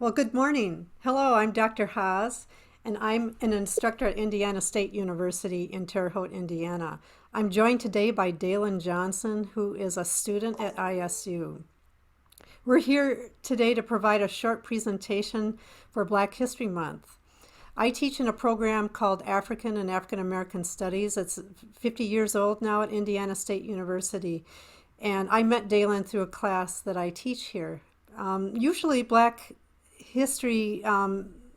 Well, good morning. Hello, I'm Dr. Haas, and I'm an instructor at Indiana State University in Terre Haute, Indiana. I'm joined today by Daylen Johnson, who is a student at ISU. We're here today to provide a short presentation for Black History Month. I teach in a program called African and African American Studies. It's 50 years old now at Indiana State University, and I met Daylen through a class that I teach here. Usually, Black History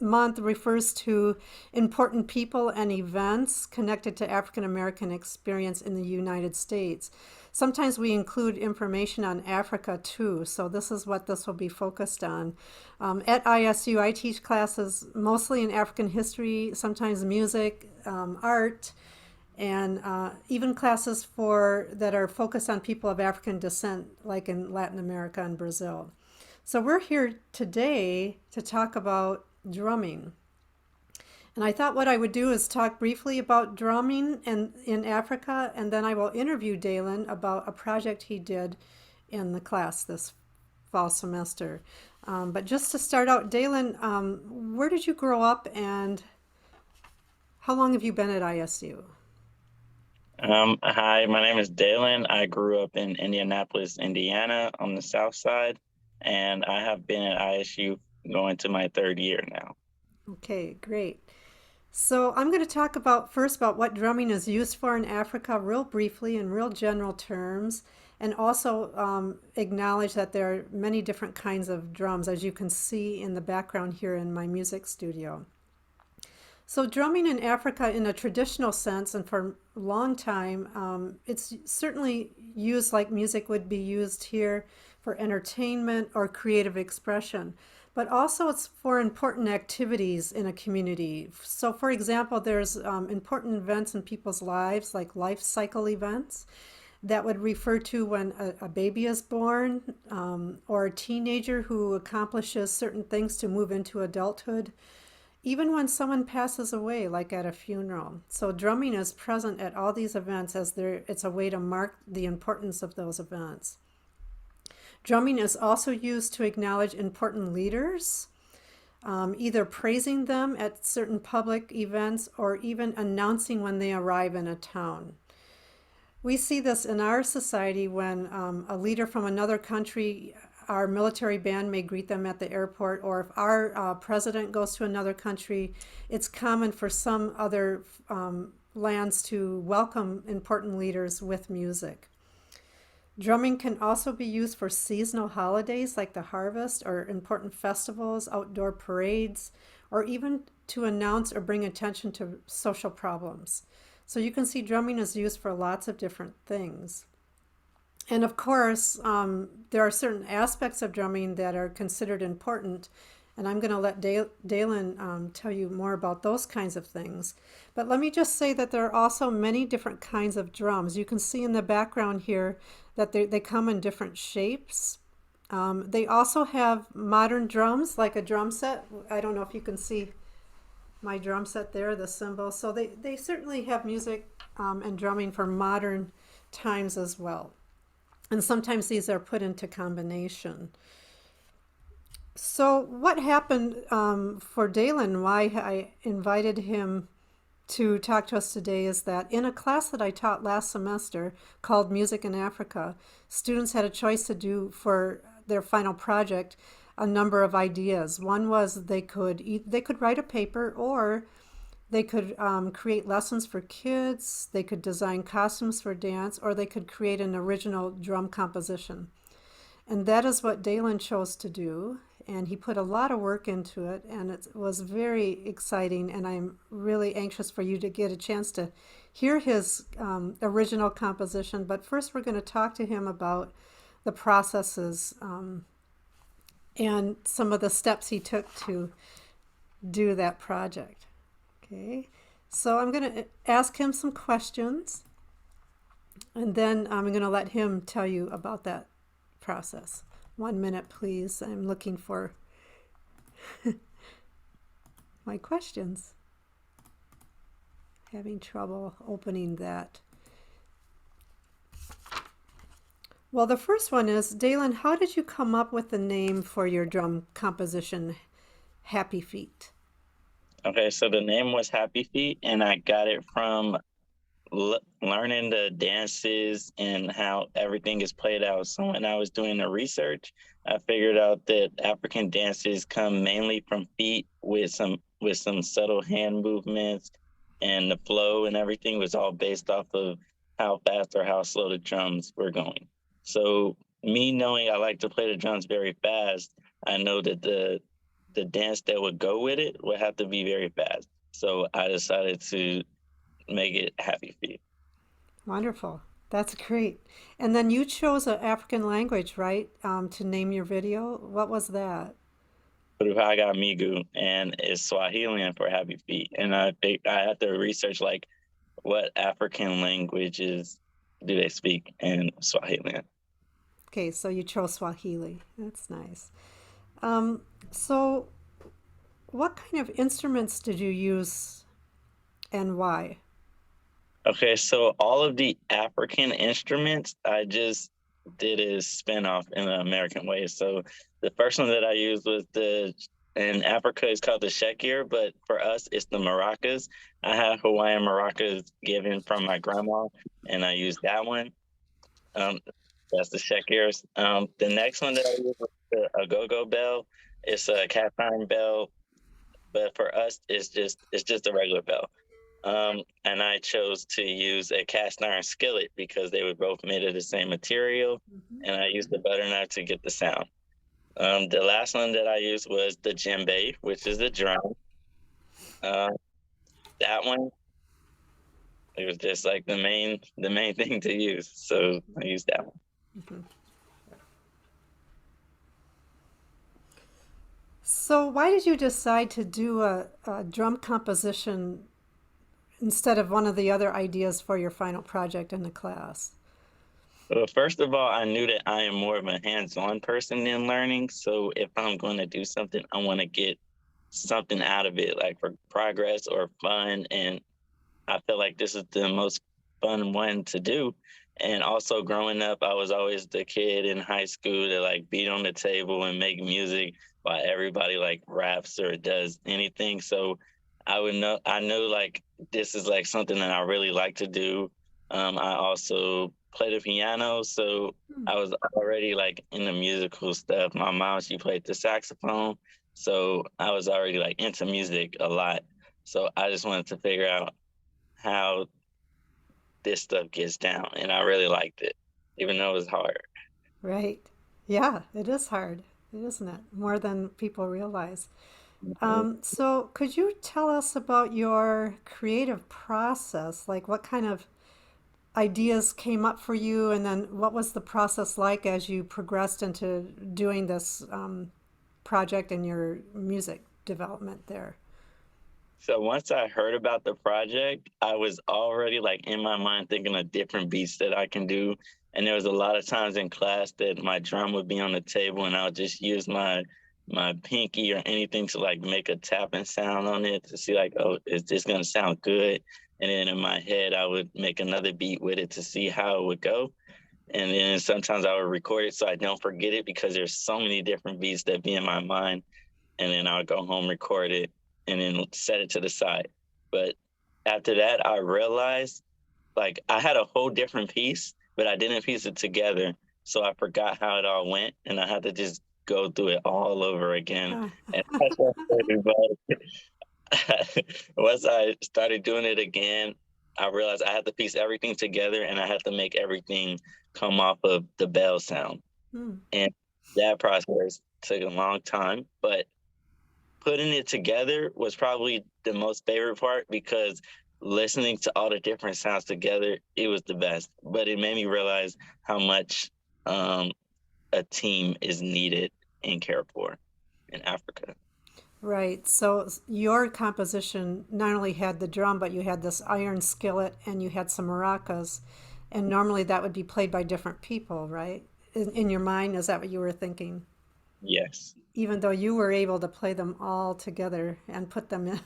Month refers to important people and events connected to African American experience in the United States. Sometimes we include information on Africa too, so this is what this will be focused on. At ISU, I teach classes mostly in African history, sometimes music, art, and even classes for that are focused on people of African descent, like in Latin America and Brazil. So we're here today to talk about drumming. And I thought what I would do is talk briefly about drumming in Africa, and then I will interview Daylen about a project he did in the class this fall semester. But just to start out, Daylen, where did you grow up and how long have you been at ISU? Hi, my name is Daylen. I grew up in Indianapolis, Indiana on the south side, and I have been at ISU going to my third year now. Okay, great. So I'm going to talk about first about what drumming is used for in Africa, real briefly in real general terms, and also acknowledge that there are many different kinds of drums, as you can see in the background here in my music studio. So drumming in Africa, in a traditional sense, and for a long time, it's certainly used like music would be used here for entertainment or creative expression, but also it's for important activities in a community. So, for example, there's important events in people's lives, like life cycle events, that would refer to when a baby is born, or a teenager who accomplishes certain things to move into adulthood, even when someone passes away, like at a funeral. So drumming is present at all these events as it's a way to mark the importance of those events. Drumming is also used to acknowledge important leaders, either praising them at certain public events or even announcing when they arrive in a town. We see this in our society when a leader from another country, our military band may greet them at the airport, or if our president goes to another country, it's common for some other lands to welcome important leaders with music. Drumming can also be used for seasonal holidays like the harvest or important festivals, outdoor parades, or even to announce or bring attention to social problems. So you can see drumming is used for lots of different things. And of course, there are certain aspects of drumming that are considered important, and I'm going to let Daylen tell you more about those kinds of things. But let me just say that there are also many different kinds of drums. You can see in the background here that they come in different shapes. They also have modern drums, like a drum set. I don't know if you can see my drum set there, the cymbal. So they certainly have music and drumming for modern times as well. And sometimes these are put into combination. So what happened for Daylen, why I invited him to talk to us today, is that in a class that I taught last semester called Music in Africa, students had a choice to do for their final project a number of ideas. One was they could write a paper, or they could create lessons for kids, they could design costumes for dance, or they could create an original drum composition. And that is what Daylen chose to do. And he put a lot of work into it, and it was very exciting. And I'm really anxious for you to get a chance to hear his original composition. But first, we're going to talk to him about the processes and some of the steps he took to do that project. Okay, so I'm going to ask him some questions, and then I'm going to let him tell you about that process. 1 minute, please. I'm looking for my questions. Having trouble opening that. Well, the first one is, Daylen, how did you come up with the name for your drum composition, Happy Feet? Okay, so the name was Happy Feet, and I got it from learning the dances and how everything is played out. So when I was doing the research, I figured out that African dances come mainly from feet with some subtle hand movements, and the flow and everything was all based off of how fast or how slow the drums were going. So me knowing I like to play the drums very fast, I know that the dance that would go with it would have to be very fast. So I decided to make it Happy Feet. Wonderful. That's great. And then you chose an African language, right, to name your video. What was that? Ruhaga Migu, and it's Swahilian for happy feet. And I had to research like what African languages do they speak in Swahilian. Okay, so you chose Swahili. That's nice. Um, so what kind of instruments did you use and why? Okay, so all of the African instruments I just did is spin off in an American way. So the first one that I used was the in Africa it's called the shekir, but for us it's the maracas. I have Hawaiian maracas given from my grandma, and I used that one. Um, that's the checkers. The next one that I use is a go-go bell. It's a cast iron bell, but for us, it's just a regular bell. And I chose to use a cast iron skillet because they were both made of the same material, Mhm. and I used the butter knife to get the sound. The last one that I used was the djembe, which is the drum. Uh, that one, it was just like the main thing to use, so I used that one. Mhm. So why did you decide to do a drum composition instead of one of the other ideas for your final project in the class? Well, first of all, I knew that I am more of a hands-on person than learning. So if I'm going to do something, I want to get something out of it, like for progress or fun. And I feel like this is the most fun one to do. And also growing up, I was always the kid in high school that like beat on the table and make music while everybody like raps or does anything. So I know like this is like something that I really like to do. I also play the piano, so Hmm. I was already like in the musical stuff. My mom, she played the saxophone, so I was already like into music a lot. So I just wanted to figure out how this stuff gets down, and I really liked it, even though it was hard. Right. Yeah, it is hard, isn't it? More than people realize. Mhm. So could you tell us about your creative process? Like what kind of ideas came up for you, and then what was the process like as you progressed into doing this project and your music development there? So once I heard about the project, I was already like in my mind thinking of different beats that I can do. And there was a lot of times in class that my drum would be on the table and I would just use my pinky or anything to like make a tapping sound on it to see like, oh, is this gonna sound good? And then in my head I would make another beat with it to see how it would go. And then sometimes I would record it so I don't forget it because there's so many different beats that be in my mind, and then I would go home, record it, and then set it to the side. But after that, I realized like I had a whole different piece, but I didn't piece it together. So I forgot how it all went, and I had to just go through it all over again. Uh, And that's what once I started doing it again, I realized I had to piece everything together, and I had to make everything come off of the bell sound. hmm, And that process took a long time, but putting it together was probably the most favorite part because listening to all the different sounds together, it was the best. But it made me realize how much um, a team is needed and cared for in Africa. right. So your composition not only had the drum, but you had this iron skillet and you had some maracas. And normally that would be played by different people, right? In your mind, is that what you were thinking? Yes. Even though you were able to play them all together and put them in,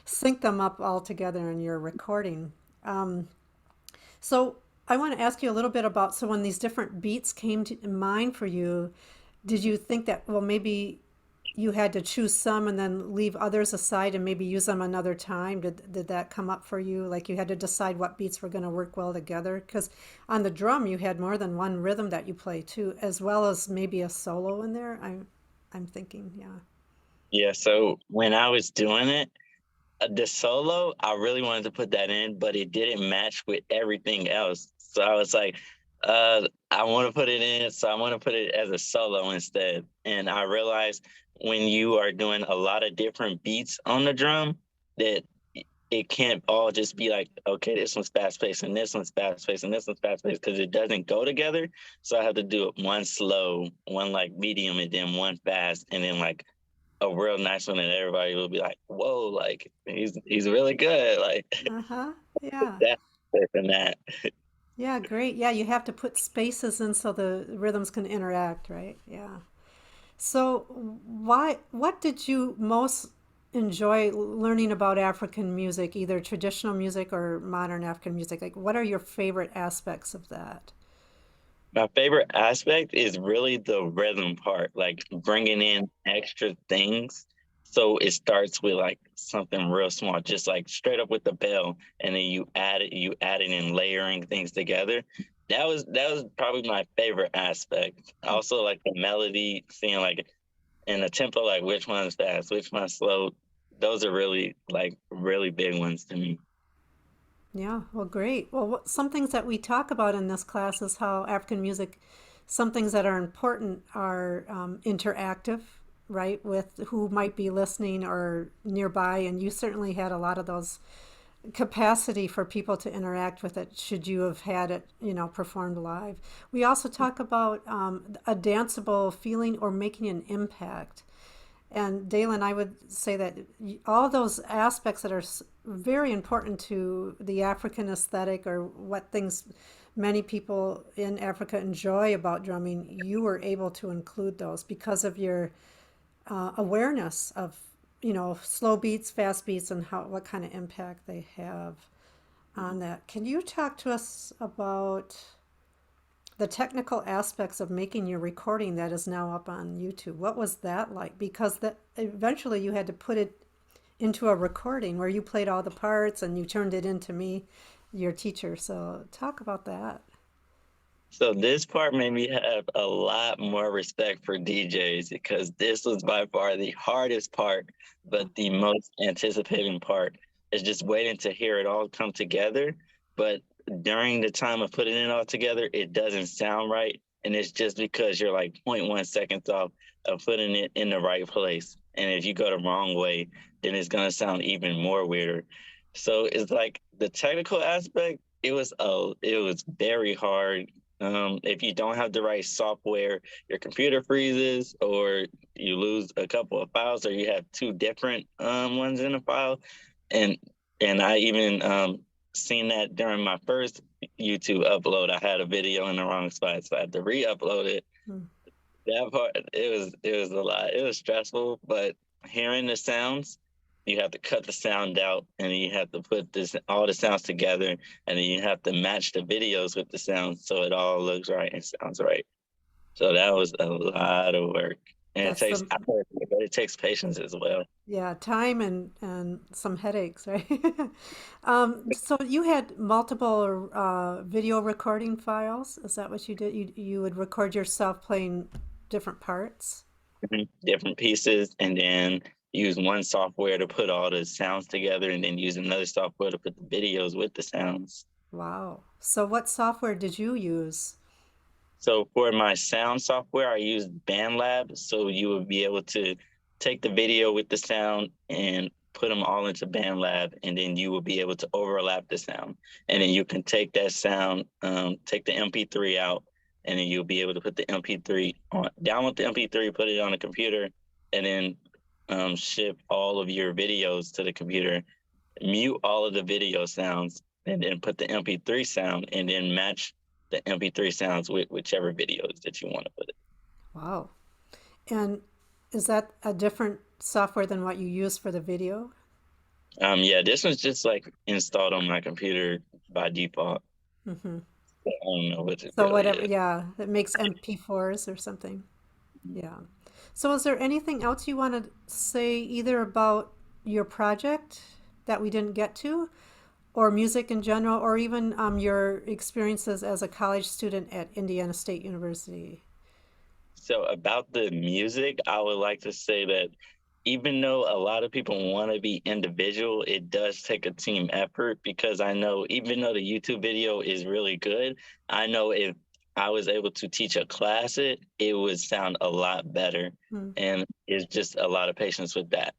sync them up all together in your recording. So I want to ask you a little bit about, so when these different beats came to mind for you, did you think that, well, maybe you had to choose some and then leave others aside and maybe use them another time? Did that come up for you? Like you had to decide what beats were going to work well together? Because on the drum you had more than one rhythm that you play too, as well as maybe a solo in there. I'm thinking, yeah. Yeah, so when I was doing it, the solo, I really wanted to put that in, but it didn't match with everything else. So I was like, I want to put it in, so I want to put it as a solo instead. And I realized when you are doing a lot of different beats on the drum, that it can't all just be like, okay, this one's fast paced and this one's fast paced and this one's fast paced because it doesn't go together. So I have to do it one slow, one like medium, and then one fast, and then like a real nice one, and everybody will be like, "Whoa, like he's really good." Like Uh-huh. Yeah. that and that. Yeah, great. Yeah, you have to put spaces in so the rhythms can interact, right? Yeah. So, what did you most enjoy learning about African music, either traditional music or modern African music? Like, what are your favorite aspects of that? My favorite aspect is really the rhythm part, like bringing in extra things. So it starts with like something real small, just like straight up with the bell, and then you add it in layering things together. That was probably my favorite aspect. Also, like the melody, seeing like in the tempo, like which one's fast, which one's slow. Those are really like really big ones to me. Yeah, well, great. Well, some things that we talk about in this class is how African music, some things that are important are interactive, right, with who might be listening or nearby. And you certainly had a lot of those capacity for people to interact with it should you have had it, performed live. We also talk about a danceable feeling or making an impact. And Dalen, I would say that all those aspects that are very important to the African aesthetic or what things many people in Africa enjoy about drumming, you were able to include those because of your awareness of, slow beats, fast beats, and what kind of impact they have on that. Can you talk to us about the technical aspects of making your recording that is now up on YouTube? What was that like? Because that eventually you had to put it into a recording where you played all the parts and you turned it into me, your teacher. So talk about that. So this part made me have a lot more respect for DJs because this was by far the hardest part, but the most anticipating part is just waiting to hear it all come together. But during the time of putting it all together, it doesn't sound right. And it's just because you're like zero point 0.1 seconds off of putting it in the right place. And if you go the wrong way, then it's going to sound even more weirder. So it's like the technical aspect, it was very hard. If you don't have the right software, your computer freezes, or you lose a couple of files, or you have two different ones in a file. And I even seen that during my first YouTube upload. I had a video in the wrong spot, so I had to re-upload it. Hmm. That part, it was a lot. It was stressful, but hearing the sounds, you have to cut the sound out, and then you have to put this all the sounds together, and then you have to match the videos with the sounds so it all looks right and sounds right. So that was a lot of work, and it That's takes the hours, but it takes patience as well. Yeah, time and some headaches, right? So you had multiple video recording files. Is that what you did? You would record yourself playing different parts? Different pieces, and then use one software to put all the sounds together, and then use another software to put the videos with the sounds. Wow. So what software did you use? So for my sound software, I use BandLab. So you would be able to take the video with the sound and put them all into BandLab, and then you will be able to overlap the sound. And then you can take that sound, take the MP3 out, and then you'll be able to put the MP3 on, download the MP3, put it on a computer, and then ship all of your videos to the computer, mute all of the video sounds, and then put the MP3 sound, and then match the MP3 sounds with whichever videos that you want to put it. Wow. And is that a different software than what you use for the video? Yeah, this one's just like installed on my computer by default. Hmm. I don't know what it So really whatever, is. yeah, it makes MP4s or something. Yeah. So is there anything else you want to say either about your project that we didn't get to, or music in general, or even your experiences as a college student at Indiana State University? So about the music, I would like to say that even though a lot of people want to be individual, it does take a team effort because I know even though the YouTube video is really good, I know if I was able to teach a class it would sound a lot better. Hmm. And it's just a lot of patience with that.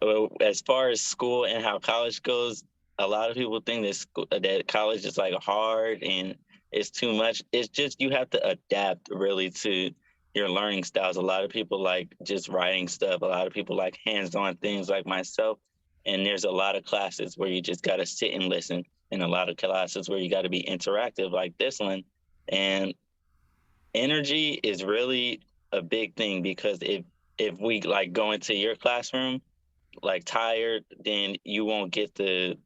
Well, as far as school and how college goes, a lot of people think that college is like hard and it's too much. It's just you have to adapt really to your learning styles. A lot of people like just writing stuff. A lot of people like hands-on things like myself. And there's a lot of classes where you just got to sit and listen, and a lot of classes where you got to be interactive like this one. And energy is really a big thing because if we like go into your classroom like tired, then you won't get the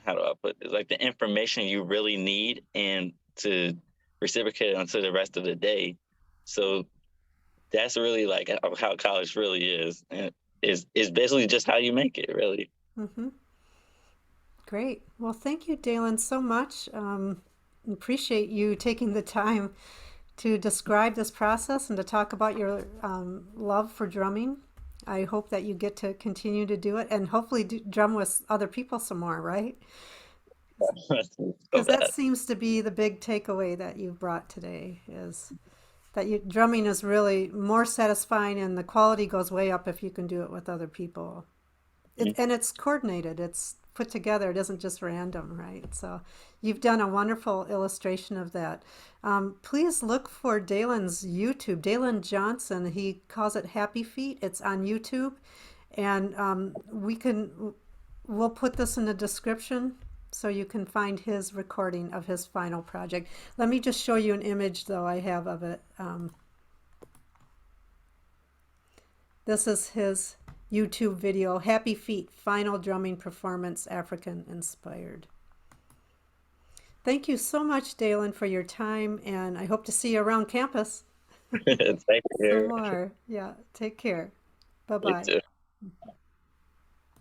how do I put this? Like the information you really need and to reciprocate onto the rest of the day. So that's really like how college really is. And is basically just how you make it, really. Mm-hmm. Great. Well, thank you, Dalen, so much. Appreciate you taking the time to describe this process and to talk about your love for drumming. I hope that you get to continue to do it and hopefully drum with other people some more, right? So Because that bad. seems to be the big takeaway that you've brought today is that drumming is really more satisfying and the quality goes way up if you can do it with other people. And it's coordinated, it's put together, it isn't just random, right? So you've done a wonderful illustration of that. Please look for Dalen's YouTube, Daylen Johnson. He calls it Happy Feet. It's on YouTube. And we'll put this in the description so you can find his recording of his final project. Let me just show you an image, though, I have of it. This is his YouTube video, Happy Feet, Final Drumming Performance, African Inspired. Thank you so much, Dalen, for your time, and I hope to see you around campus Thank some you. more. Yeah, take care. Bye You bye. too.